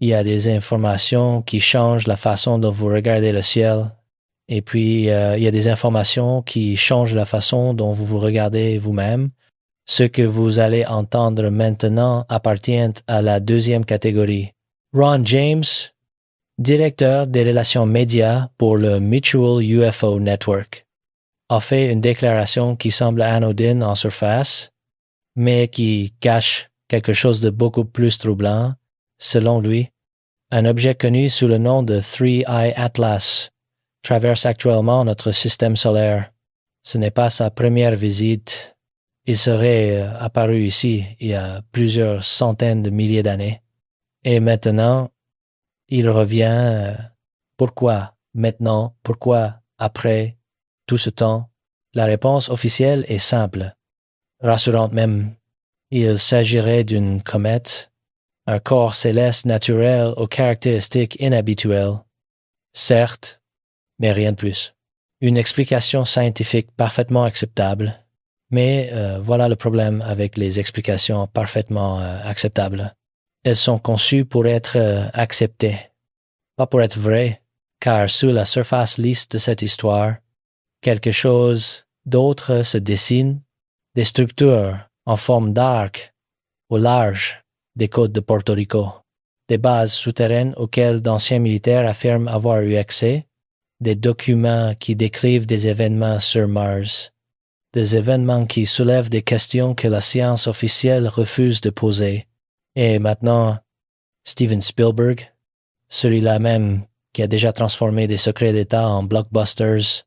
il y a des informations qui changent la façon dont vous regardez le ciel. Et puis, il y a des informations qui changent la façon dont vous vous regardez vous-même. Ce que vous allez entendre maintenant appartient à la deuxième catégorie. Ron James, directeur des relations médias pour le Mutual UFO Network, a fait une déclaration qui semble anodine en surface, mais qui cache quelque chose de beaucoup plus troublant. Selon lui, un objet connu sous le nom de Three Eye Atlas traverse actuellement notre système solaire. Ce n'est pas sa première visite. Il serait apparu ici il y a plusieurs centaines de milliers d'années. Et maintenant, il revient. Pourquoi maintenant? Pourquoi après tout ce temps? La réponse officielle est simple, rassurante même. Il s'agirait d'une comète, un corps céleste naturel aux caractéristiques inhabituelles. Certes, mais rien de plus. Une explication scientifique parfaitement acceptable. Mais voilà le problème avec les explications parfaitement acceptables. Elles sont conçues pour être acceptées, pas pour être vraies, car sous la surface lisse de cette histoire, quelque chose d'autre se dessine, des structures en forme d'arc au large des côtes de Porto Rico, des bases souterraines auxquelles d'anciens militaires affirment avoir eu accès, des documents qui décrivent des événements sur Mars, des événements qui soulèvent des questions que la science officielle refuse de poser. Et maintenant, Steven Spielberg, celui-là même qui a déjà transformé des secrets d'État en blockbusters,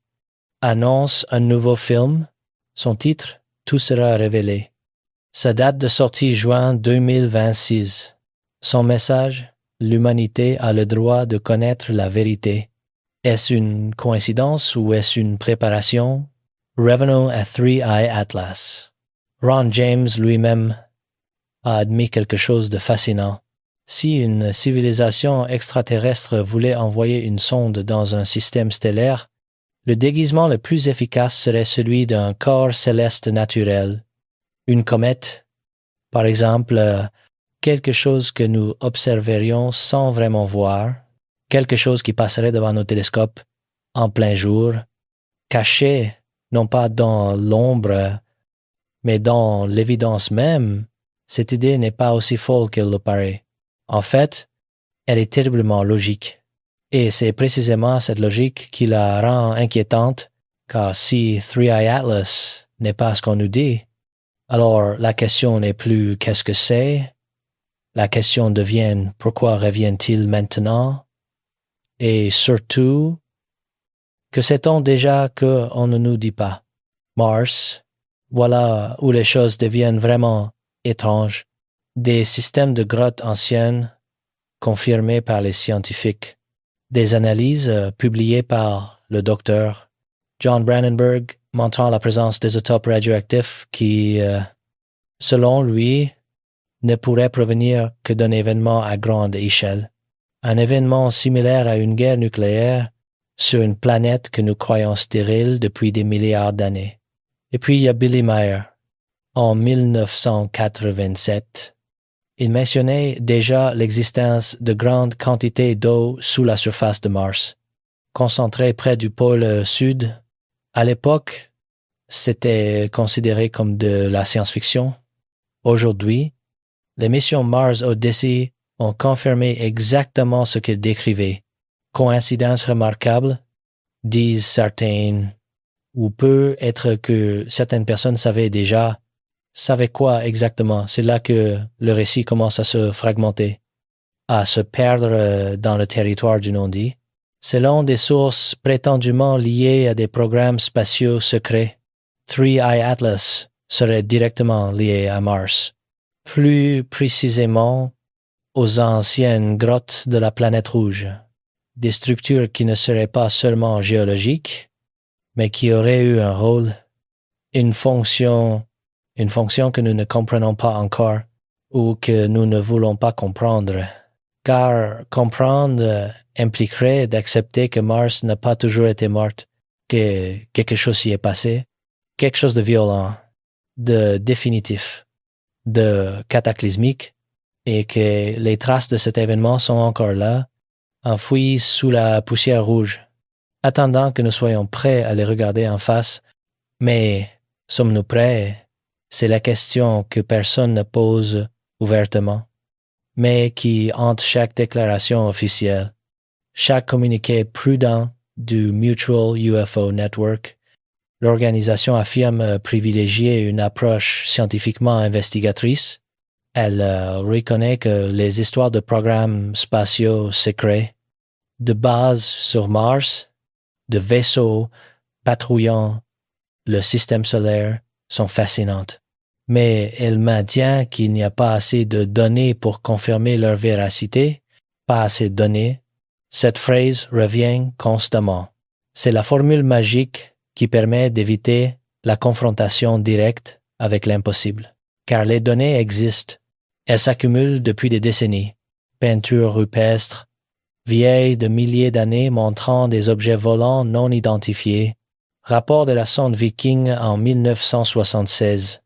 annonce un nouveau film. Son titre, Tout sera révélé. Sa date de sortie juin 2026. Son message, l'humanité a le droit de connaître la vérité. Est-ce une coïncidence ou est-ce une préparation? Revenons à Three Eye Atlas. Ron James lui-même a admis quelque chose de fascinant. Si une civilisation extraterrestre voulait envoyer une sonde dans un système stellaire, le déguisement le plus efficace serait celui d'un corps céleste naturel. Une comète, par exemple, quelque chose que nous observerions sans vraiment voir, quelque chose qui passerait devant nos télescopes en plein jour, caché non pas dans l'ombre, mais dans l'évidence même. Cette idée n'est pas aussi folle qu'elle le paraît. En fait, elle est terriblement logique. Et c'est précisément cette logique qui la rend inquiétante, car si Three Eye Atlas n'est pas ce qu'on nous dit, alors la question n'est plus qu'est-ce que c'est, la question devient pourquoi revient-il maintenant, et surtout, que sait-on déjà qu'on ne nous dit pas? Mars, voilà où les choses deviennent vraiment étranges. Des systèmes de grottes anciennes confirmés par les scientifiques. Des analyses publiées par le docteur John Brandenburg montrant la présence d'isotopes radioactifs qui, selon lui, ne pourraient provenir que d'un événement à grande échelle. Un événement similaire à une guerre nucléaire sur une planète que nous croyons stérile depuis des milliards d'années. Et puis il y a Billy Meier. En 1987, il mentionnait déjà l'existence de grandes quantités d'eau sous la surface de Mars, concentrées près du pôle sud. À l'époque, c'était considéré comme de la science-fiction. Aujourd'hui, les missions Mars Odyssey ont confirmé exactement ce qu'il décrivait. Coïncidence remarquable, disent certains, ou peut être que certaines personnes savaient déjà. Savaient quoi exactement? C'est là que le récit commence à se fragmenter, à se perdre dans le territoire du non-dit. Selon des sources prétendument liées à des programmes spatiaux secrets, Three Eye Atlas serait directement lié à Mars. Plus précisément, aux anciennes grottes de la planète rouge. Des structures qui ne seraient pas seulement géologiques, mais qui auraient eu un rôle, une fonction que nous ne comprenons pas encore ou que nous ne voulons pas comprendre. Car comprendre impliquerait d'accepter que Mars n'a pas toujours été morte, que quelque chose s'y est passé, quelque chose de violent, de définitif, de cataclysmique, et que les traces de cet événement sont encore là, enfouies sous la poussière rouge, attendant que nous soyons prêts à les regarder en face. Mais sommes-nous prêts? C'est la question que personne ne pose ouvertement, mais qui hante chaque déclaration officielle, chaque communiqué prudent du Mutual UFO Network. L'organisation affirme privilégier une approche scientifiquement investigatrice. Elle reconnaît que les histoires de programmes spatiaux secrets, de bases sur Mars, de vaisseaux patrouillant le système solaire sont fascinantes. Mais elle maintient qu'il n'y a pas assez de données pour confirmer leur véracité, pas assez de données. Cette phrase revient constamment. C'est la formule magique qui permet d'éviter la confrontation directe avec l'impossible. Car les données existent. Elles s'accumulent depuis des décennies. Peintures rupestres, vieilles de milliers d'années montrant des objets volants non identifiés. Rapport de la sonde Viking en 1976,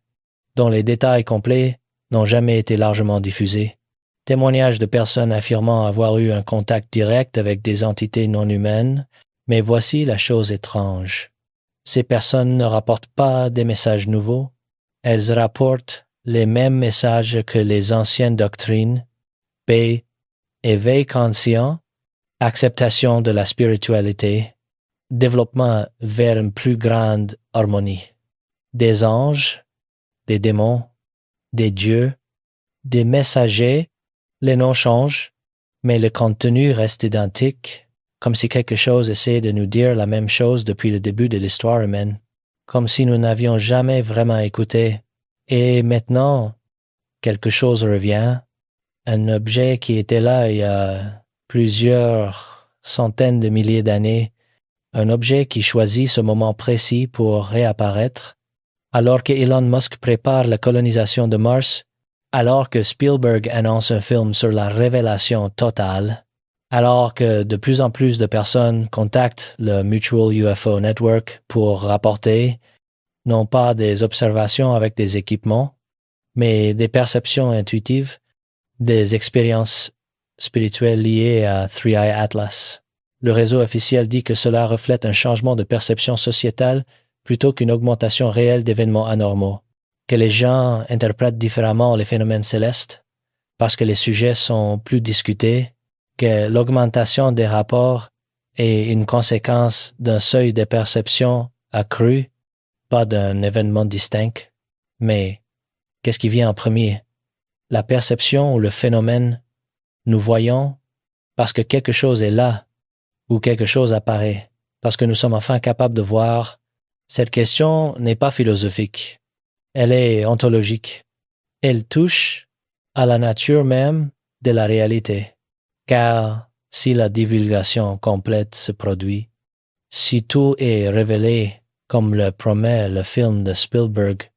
dont les détails complets n'ont jamais été largement diffusés. Témoignages de personnes affirmant avoir eu un contact direct avec des entités non humaines, mais voici la chose étrange. Ces personnes ne rapportent pas des messages nouveaux, elles rapportent les mêmes messages que les anciennes doctrines, paix, éveil conscient, acceptation de la spiritualité, développement vers une plus grande harmonie. Des anges, des démons, des dieux, des messagers, les noms changent, mais le contenu reste identique, comme si quelque chose essayait de nous dire la même chose depuis le début de l'histoire humaine, comme si nous n'avions jamais vraiment écouté. Et maintenant, quelque chose revient, un objet qui était là il y a plusieurs centaines de milliers d'années, un objet qui choisit ce moment précis pour réapparaître, alors que Elon Musk prépare la colonisation de Mars, alors que Spielberg annonce un film sur la révélation totale, alors que de plus en plus de personnes contactent le Mutual UFO Network pour rapporter, non pas des observations avec des équipements, mais des perceptions intuitives, des expériences spirituelles liées à Three Eye Atlas. Le réseau officiel dit que cela reflète un changement de perception sociétale plutôt qu'une augmentation réelle d'événements anormaux, que les gens interprètent différemment les phénomènes célestes parce que les sujets sont plus discutés, que l'augmentation des rapports est une conséquence d'un seuil de perception accru, pas d'un événement distinct. Mais qu'est-ce qui vient en premier? La perception ou le phénomène? Nous voyons parce que quelque chose est là, ou quelque chose apparaît, parce que nous sommes enfin capables de voir. Cette question n'est pas philosophique, elle est ontologique. Elle touche à la nature même de la réalité, car si la divulgation complète se produit, si tout est révélé comme le promet le film de Spielberg,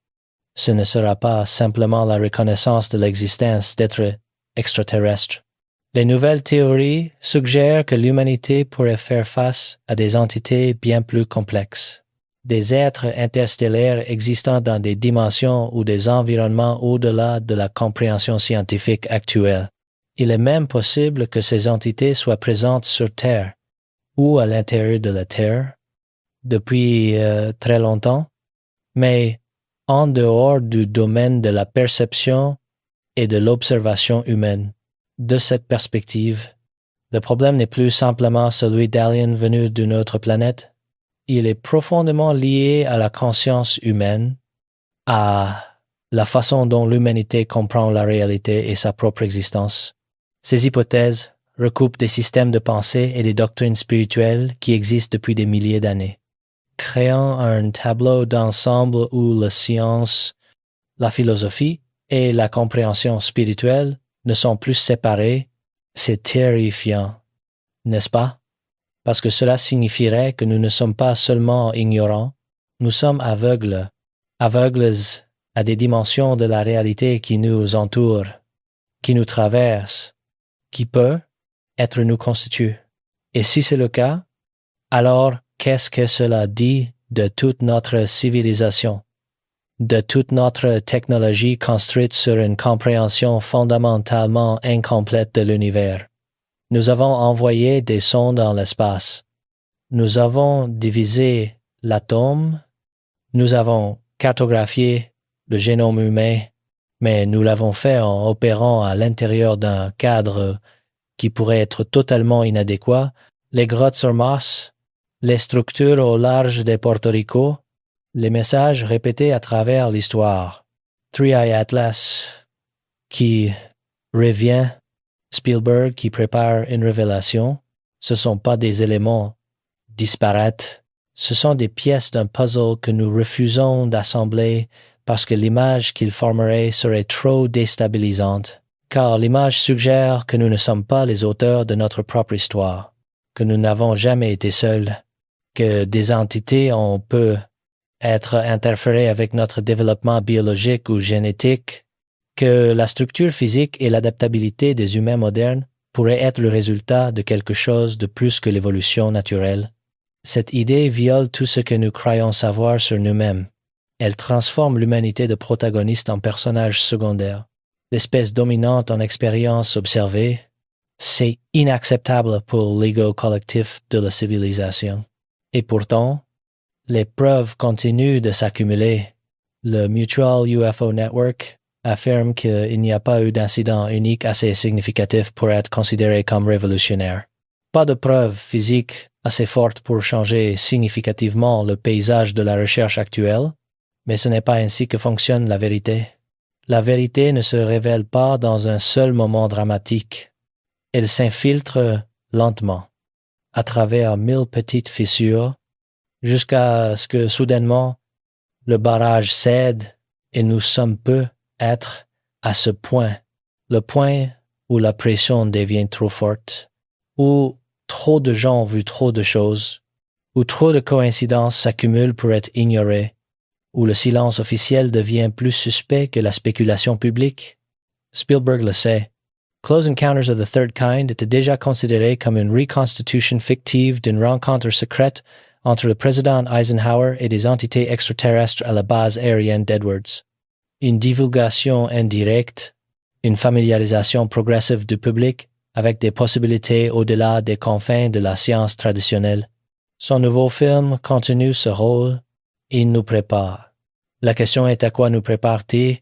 ce ne sera pas simplement la reconnaissance de l'existence d'êtres extraterrestres. Les nouvelles théories suggèrent que l'humanité pourrait faire face à des entités bien plus complexes, des êtres interstellaires existant dans des dimensions ou des environnements au-delà de la compréhension scientifique actuelle. Il est même possible que ces entités soient présentes sur Terre ou à l'intérieur de la Terre depuis très longtemps, mais en dehors du domaine de la perception et de l'observation humaine. De cette perspective, le problème n'est plus simplement celui d'aliens venus d'une autre planète. Il est profondément lié à la conscience humaine, à la façon dont l'humanité comprend la réalité et sa propre existence. Ces hypothèses recoupent des systèmes de pensée et des doctrines spirituelles qui existent depuis des milliers d'années, créant un tableau d'ensemble où la science, la philosophie et la compréhension spirituelle ne sont plus séparés. C'est terrifiant, n'est-ce pas? Parce que cela signifierait que nous ne sommes pas seulement ignorants, nous sommes aveugles à des dimensions de la réalité qui nous entourent, qui nous traversent, qui peut être nous constituent. Et si c'est le cas, alors qu'est-ce que cela dit de toute notre civilisation? de toute notre technologie construite sur une compréhension fondamentalement incomplète de l'univers. Nous avons envoyé des sondes dans l'espace. Nous avons divisé l'atome. Nous avons cartographié le génome humain, mais nous l'avons fait en opérant à l'intérieur d'un cadre qui pourrait être totalement inadéquat. Les grottes sur Mars, les structures au large de Porto Rico, les messages répétés à travers l'histoire. Three Eye Atlas qui revient, Spielberg qui prépare une révélation. Ce ne sont pas des éléments disparates. Ce sont des pièces d'un puzzle que nous refusons d'assembler parce que l'image qu'ils formeraient serait trop déstabilisante. Car l'image suggère que nous ne sommes pas les auteurs de notre propre histoire, que nous n'avons jamais été seuls, que des entités ont pu être interférées avec notre développement biologique ou génétique, que la structure physique et l'adaptabilité des humains modernes pourraient être le résultat de quelque chose de plus que l'évolution naturelle. Cette idée viole tout ce que nous croyons savoir sur nous-mêmes. Elle transforme l'humanité de protagoniste en personnage secondaire, l'espèce dominante en expérience observée. C'est inacceptable pour l'ego collectif de la civilisation. Et pourtant, les preuves continuent de s'accumuler. Le Mutual UFO Network affirme qu'il n'y a pas eu d'incident unique assez significatif pour être considéré comme révolutionnaire. Pas de preuves physiques assez fortes pour changer significativement le paysage de la recherche actuelle, mais ce n'est pas ainsi que fonctionne la vérité. La vérité ne se révèle pas dans un seul moment dramatique. Elle s'infiltre lentement, à travers 1000 petites fissures, jusqu'à ce que soudainement le barrage cède et nous sommes peu être à ce point, le point où la pression devient trop forte, où trop de gens ont vu trop de choses, où trop de coïncidences s'accumulent pour être ignorées, où le silence officiel devient plus suspect que la spéculation publique. Spielberg le sait. Close Encounters of the Third Kind était déjà considéré comme une reconstitution fictive d'une rencontre secrète entre le président Eisenhower et des entités extraterrestres à la base aérienne d'Edwards. Une divulgation indirecte, une familiarisation progressive du public avec des possibilités au-delà des confins de la science traditionnelle. Son nouveau film continue ce rôle. Il nous prépare. La question est à quoi nous prépare-t-il?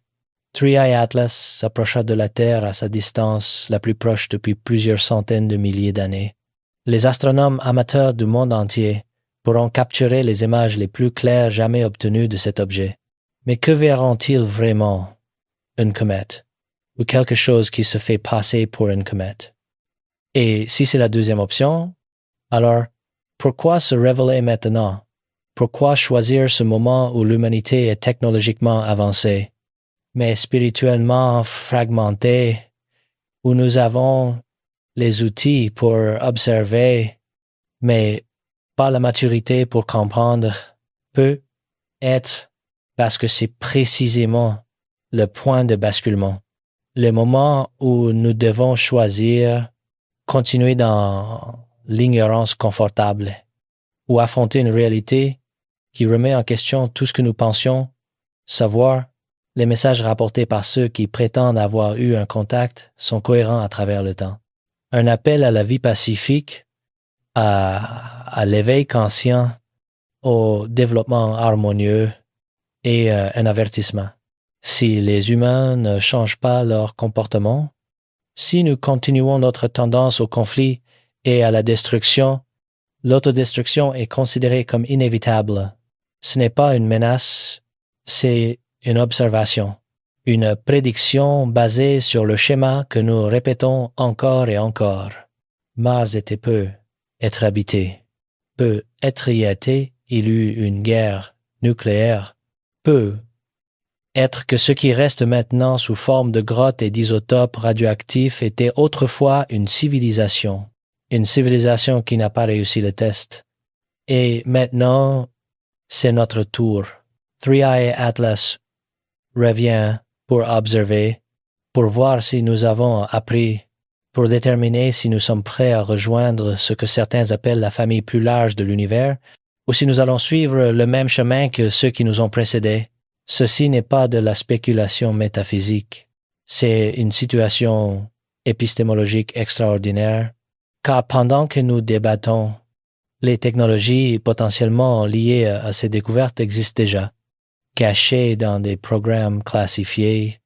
Three Eye Atlas s'approcha de la Terre à sa distance la plus proche depuis plusieurs centaines de milliers d'années. Les astronomes amateurs du monde entier pourront capturer les images les plus claires jamais obtenues de cet objet. Mais que verront-ils vraiment? Une comète, ou quelque chose qui se fait passer pour une comète? Et si c'est la deuxième option, alors pourquoi se révéler maintenant? Pourquoi choisir ce moment où l'humanité est technologiquement avancée, mais spirituellement fragmentée, où nous avons les outils pour observer, mais pas la maturité pour comprendre, peut être parce que c'est précisément le point de basculement, le moment où nous devons choisir, continuer dans l'ignorance confortable ou affronter une réalité qui remet en question tout ce que nous pensions, savoir. Les messages rapportés par ceux qui prétendent avoir eu un contact sont cohérents à travers le temps. Un appel à la vie pacifique, à l'éveil conscient, au développement harmonieux et un avertissement. Si les humains ne changent pas leur comportement, si nous continuons notre tendance au conflit et à la destruction, l'autodestruction est considérée comme inévitable. Ce n'est pas une menace, c'est une observation, une prédiction basée sur le schéma que nous répétons encore et encore. Mars était peu être habité, peut être y été, il eut une guerre nucléaire, peut être que ce qui reste maintenant sous forme de grottes et d'isotopes radioactifs était autrefois une civilisation qui n'a pas réussi le test. Et maintenant, c'est notre tour. Three Eye Atlas revient pour observer, pour voir si nous avons appris, pour déterminer si nous sommes prêts à rejoindre ce que certains appellent la famille plus large de l'univers, ou si nous allons suivre le même chemin que ceux qui nous ont précédés, Ceci n'est pas de la spéculation métaphysique, c'est une situation épistémologique extraordinaire, car pendant que nous débattons, les technologies potentiellement liées à ces découvertes existent déjà, cachées dans des programmes classifiés.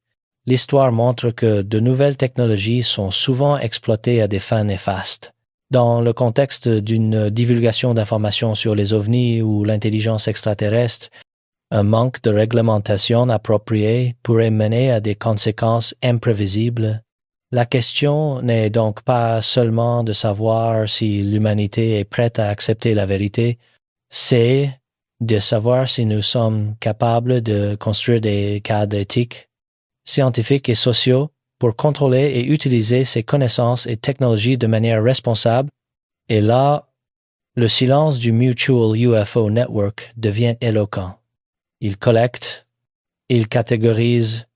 L'histoire montre que de nouvelles technologies sont souvent exploitées à des fins néfastes. Dans le contexte d'une divulgation d'informations sur les ovnis ou l'intelligence extraterrestre, un manque de réglementation appropriée pourrait mener à des conséquences imprévisibles. La question n'est donc pas seulement de savoir si l'humanité est prête à accepter la vérité, c'est de savoir si nous sommes capables de construire des cadres éthiques, scientifiques et sociaux pour contrôler et utiliser ces connaissances et technologies de manière responsable. Et là, le silence du Mutual UFO Network devient éloquent. Il collecte, il catégorise,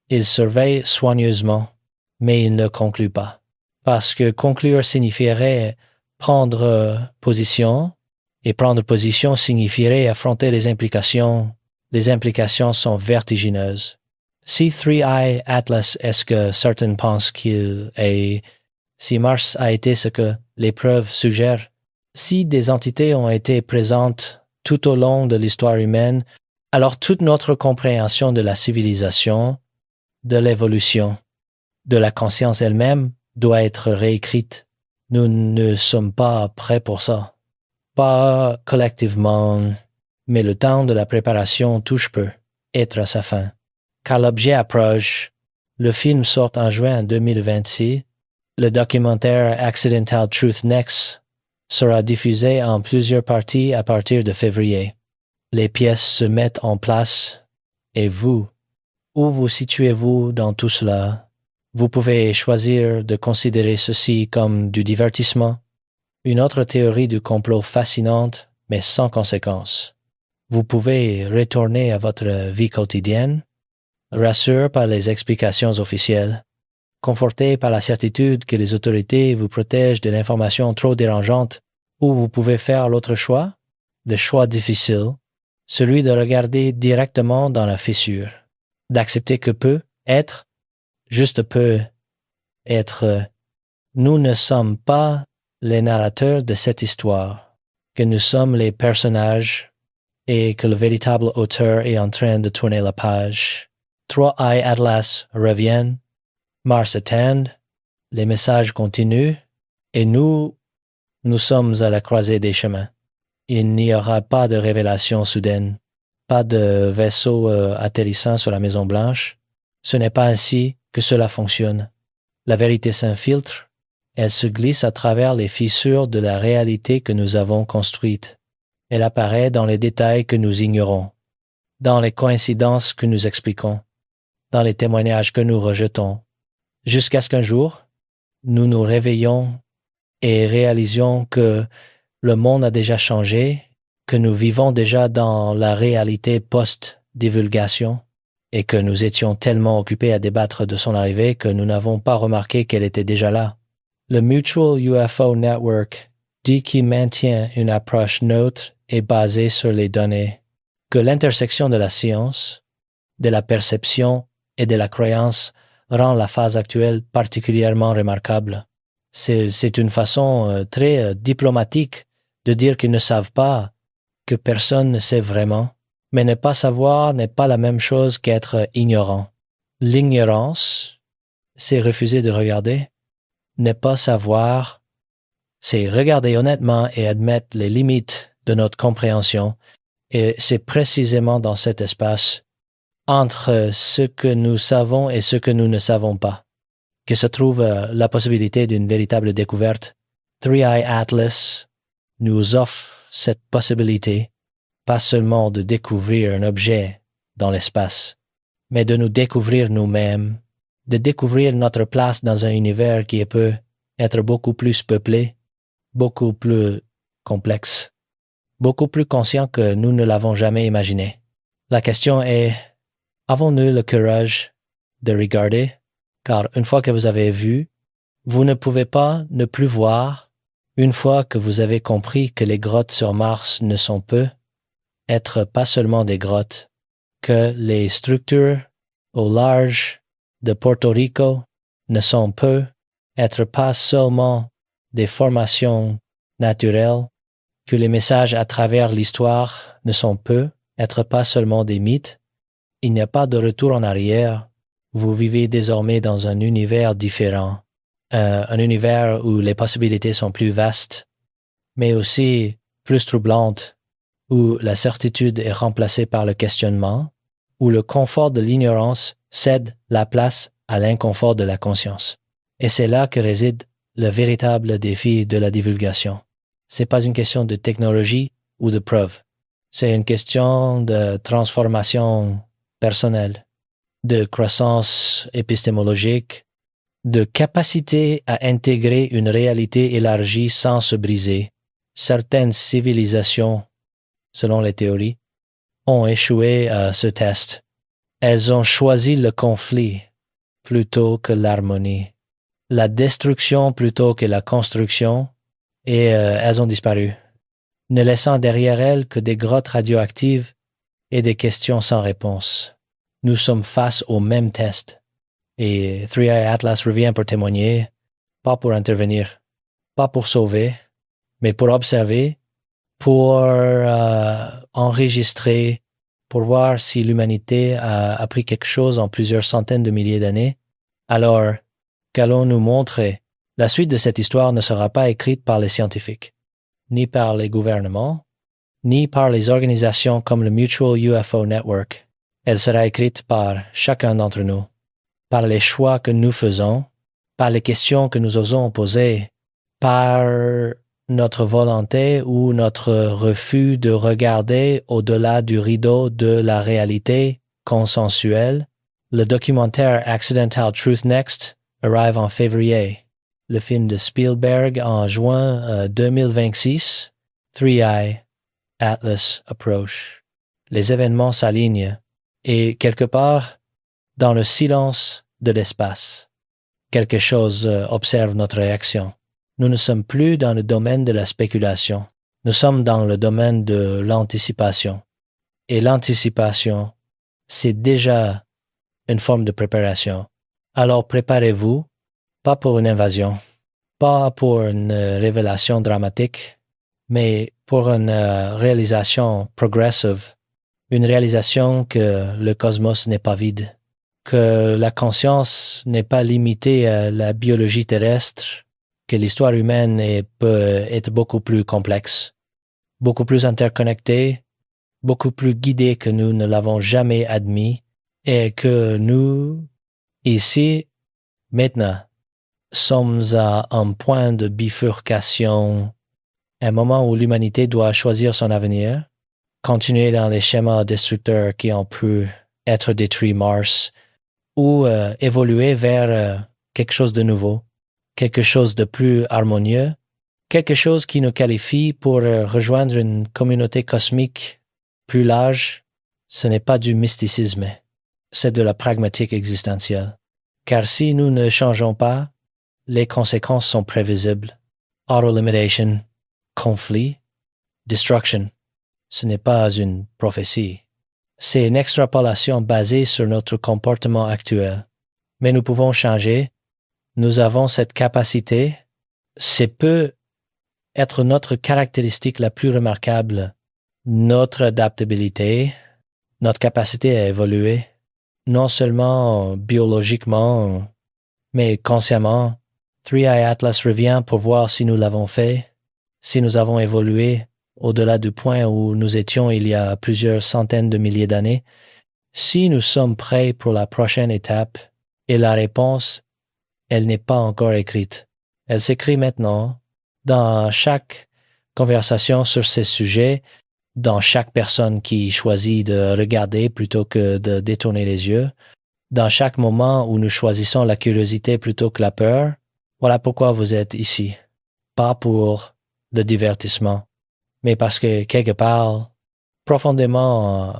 il surveille soigneusement, mais il ne conclut pas. Parce que conclure signifierait prendre position, et prendre position signifierait affronter les implications. Les implications sont vertigineuses. Si 3i Atlas est ce que certains pensent qu'il est, si Mars a été ce que les preuves suggèrent, si des entités ont été présentes tout au long de l'histoire humaine, alors toute notre compréhension de la civilisation, de l'évolution, de la conscience elle-même doit être réécrite. Nous ne sommes pas prêts pour ça. Pas collectivement, mais le temps de la préparation touche peu être à sa fin. Car l'objet approche. Le film sort en juin 2026. Le documentaire Accidental Truth Next sera diffusé en plusieurs parties à partir de février. Les pièces se mettent en place. Et vous, où vous situez-vous dans tout cela? Vous pouvez choisir de considérer ceci comme du divertissement, une autre théorie du complot fascinante, mais sans conséquence. Vous pouvez retourner à votre vie quotidienne, rassuré par les explications officielles, conforté par la certitude que les autorités vous protègent de l'information trop dérangeante, ou vous pouvez faire l'autre choix, le choix difficile, celui de regarder directement dans la fissure, d'accepter que peut être, juste peut être. Nous ne sommes pas les narrateurs de cette histoire, que nous sommes les personnages et que le véritable auteur est en train de tourner la page. 3i Atlas reviennent, Mars attend, les messages continuent, et nous sommes à la croisée des chemins. Il n'y aura pas de révélation soudaine, pas de vaisseau atterrissant sur la Maison Blanche. Ce n'est pas ainsi que cela fonctionne. La vérité s'infiltre, elle se glisse à travers les fissures de la réalité que nous avons construite. Elle apparaît dans les détails que nous ignorons, dans les coïncidences que nous expliquons, dans les témoignages que nous rejetons, jusqu'à ce qu'un jour, nous nous réveillons et réalisions que le monde a déjà changé, que nous vivons déjà dans la réalité post-divulgation et que nous étions tellement occupés à débattre de son arrivée que nous n'avons pas remarqué qu'elle était déjà là. Le Mutual UFO Network dit qu'il maintient une approche neutre et basée sur les données, que l'intersection de la science, de la perception et de la croyance rend la phase actuelle particulièrement remarquable. C'est une façon très diplomatique de dire qu'ils ne savent pas, que personne ne sait vraiment. Mais ne pas savoir n'est pas la même chose qu'être ignorant. L'ignorance, c'est refuser de regarder. Ne pas savoir, c'est regarder honnêtement et admettre les limites de notre compréhension. Et c'est précisément dans cet espace, entre ce que nous savons et ce que nous ne savons pas, que se trouve la possibilité d'une véritable découverte. 3i Atlas nous offre cette possibilité, pas seulement de découvrir un objet dans l'espace, mais de nous découvrir nous-mêmes, de découvrir notre place dans un univers qui peut être beaucoup plus peuplé, beaucoup plus complexe, beaucoup plus conscient que nous ne l'avons jamais imaginé. La question est, avons-nous le courage de regarder? Car une fois que vous avez vu, vous ne pouvez pas ne plus voir. Une fois que vous avez compris que les grottes sur Mars ne sont peu, être pas seulement des grottes, que les structures au large de Porto Rico ne sont peu être pas seulement des formations naturelles, que les messages à travers l'histoire ne sont peu être pas seulement des mythes. Il n'y a pas de retour en arrière. Vous vivez désormais dans un univers différent, un univers où les possibilités sont plus vastes, mais aussi plus troublantes, où la certitude est remplacée par le questionnement, où le confort de l'ignorance cède la place à l'inconfort de la conscience. Et c'est là que réside le véritable défi de la divulgation. C'est pas une question de technologie ou de preuve. C'est une question de transformation personnelle, de croissance épistémologique, de capacité à intégrer une réalité élargie sans se briser. Certaines civilisations, selon les théories, ont échoué à ce test. Elles ont choisi le conflit plutôt que l'harmonie, la destruction plutôt que la construction, et elles ont disparu, ne laissant derrière elles que des grottes radioactives et des questions sans réponse. Nous sommes face au même test, et Three Eye Atlas revient pour témoigner, pas pour intervenir, pas pour sauver, mais pour observer, pour enregistrer, pour voir si l'humanité a appris quelque chose en plusieurs centaines de milliers d'années. Alors, qu'allons-nous montrer? La suite de cette histoire ne sera pas écrite par les scientifiques, ni par les gouvernements, ni par les organisations comme le Mutual UFO Network. Elle sera écrite par chacun d'entre nous, par les choix que nous faisons, par les questions que nous osons poser, par notre volonté ou notre refus de regarder au-delà du rideau de la réalité consensuelle. Le documentaire Accidental Truth Next arrive en février. Le film de Spielberg en juin 2026, Three Eye Atlas Approach. Les événements s'alignent et quelque part, dans le silence de l'espace, quelque chose observe notre réaction. Nous ne sommes plus dans le domaine de la spéculation. Nous sommes dans le domaine de l'anticipation. Et l'anticipation, c'est déjà une forme de préparation. Alors préparez-vous, pas pour une invasion, pas pour une révélation dramatique, mais pour une réalisation progressive, une réalisation que le cosmos n'est pas vide, que la conscience n'est pas limitée à la biologie terrestre, que l'histoire humaine peut être beaucoup plus complexe, beaucoup plus interconnectée, beaucoup plus guidée que nous ne l'avons jamais admis, et que nous, ici, maintenant, sommes à un point de bifurcation, un moment où l'humanité doit choisir son avenir, continuer dans les schémas destructeurs qui ont pu être détruits Mars, ou évoluer vers quelque chose de nouveau, quelque chose de plus harmonieux, quelque chose qui nous qualifie pour rejoindre une communauté cosmique plus large. Ce n'est pas du mysticisme, c'est de la pragmatique existentielle. Car si nous ne changeons pas, les conséquences sont prévisibles. Auto-limitation, conflit, destruction. Ce n'est pas une prophétie. C'est une extrapolation basée sur notre comportement actuel. Mais nous pouvons changer. Nous avons cette capacité. C'est peut être notre caractéristique la plus remarquable. Notre adaptabilité, notre capacité à évoluer, non seulement biologiquement, mais consciemment. Three Eye Atlas revient pour voir si nous l'avons fait, si nous avons évolué au-delà du point où nous étions il y a plusieurs centaines de milliers d'années, si nous sommes prêts pour la prochaine étape. Et la réponse, elle n'est pas encore écrite. Elle s'écrit maintenant, dans chaque conversation sur ces sujets, dans chaque personne qui choisit de regarder plutôt que de détourner les yeux, dans chaque moment où nous choisissons la curiosité plutôt que la peur. Voilà pourquoi vous êtes ici. Pas pour le divertissement, mais parce que quelque part, profondément,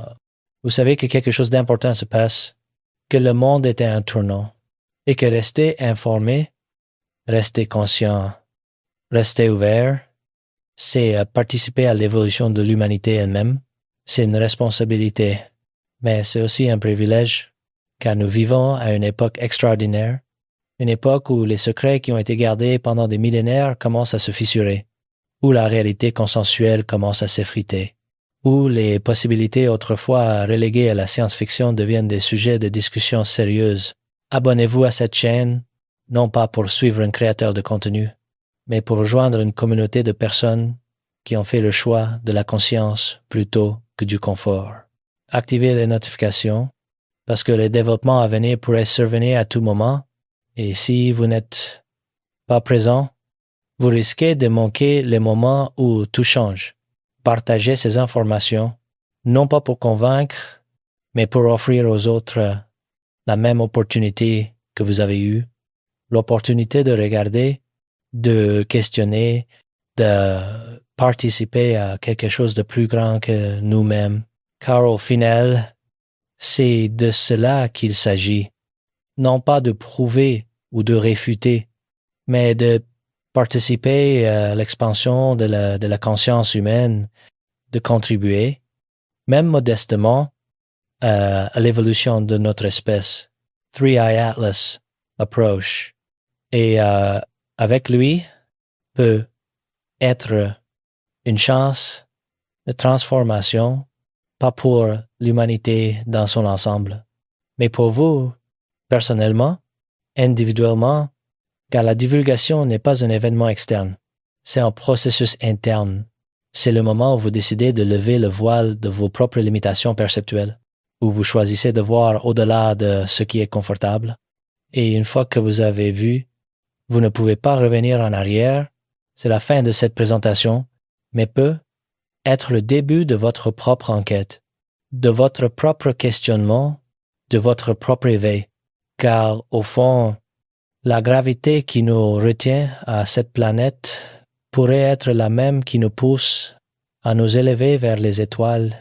vous savez que quelque chose d'important se passe, que le monde est à un tournant, et que rester informé, rester conscient, rester ouvert, c'est participer à l'évolution de l'humanité elle-même. C'est une responsabilité. mais c'est aussi un privilège, car nous vivons à une époque extraordinaire, une époque où les secrets qui ont été gardés pendant des millénaires commencent à se fissurer, où la réalité consensuelle commence à s'effriter, où les possibilités autrefois reléguées à la science-fiction deviennent des sujets de discussion sérieuses. Abonnez-vous à cette chaîne, non pas pour suivre un créateur de contenu, mais pour rejoindre une communauté de personnes qui ont fait le choix de la conscience plutôt que du confort. Activez les notifications, parce que les développements à venir pourraient survenir à tout moment, et si vous n'êtes pas présent, vous risquez de manquer les moments où tout change. Partagez ces informations, non pas pour convaincre, mais pour offrir aux autres la même opportunité que vous avez eue, l'opportunité de regarder, de questionner, de participer à quelque chose de plus grand que nous-mêmes. Car au final, c'est de cela qu'il s'agit. Non pas de prouver ou de réfuter, mais de participer à l'expansion de la conscience humaine, de contribuer, même modestement, à l'évolution de notre espèce. Three Eye Atlas approach. Et avec lui peut être une chance de transformation, pas pour l'humanité dans son ensemble, mais pour vous, personnellement, individuellement, car la divulgation n'est pas un événement externe, c'est un processus interne. C'est le moment où vous décidez de lever le voile de vos propres limitations perceptuelles, où vous choisissez de voir au-delà de ce qui est confortable. Et une fois que vous avez vu, vous ne pouvez pas revenir en arrière. C'est la fin de cette présentation, mais peut être le début de votre propre enquête, de votre propre questionnement, de votre propre éveil. Car au fond, la gravité qui nous retient à cette planète pourrait être la même qui nous pousse à nous élever vers les étoiles,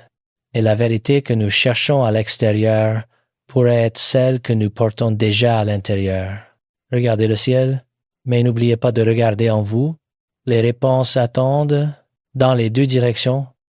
et la vérité que nous cherchons à l'extérieur pourrait être celle que nous portons déjà à l'intérieur. Regardez le ciel, mais n'oubliez pas de regarder en vous. Les réponses attendent dans les deux directions,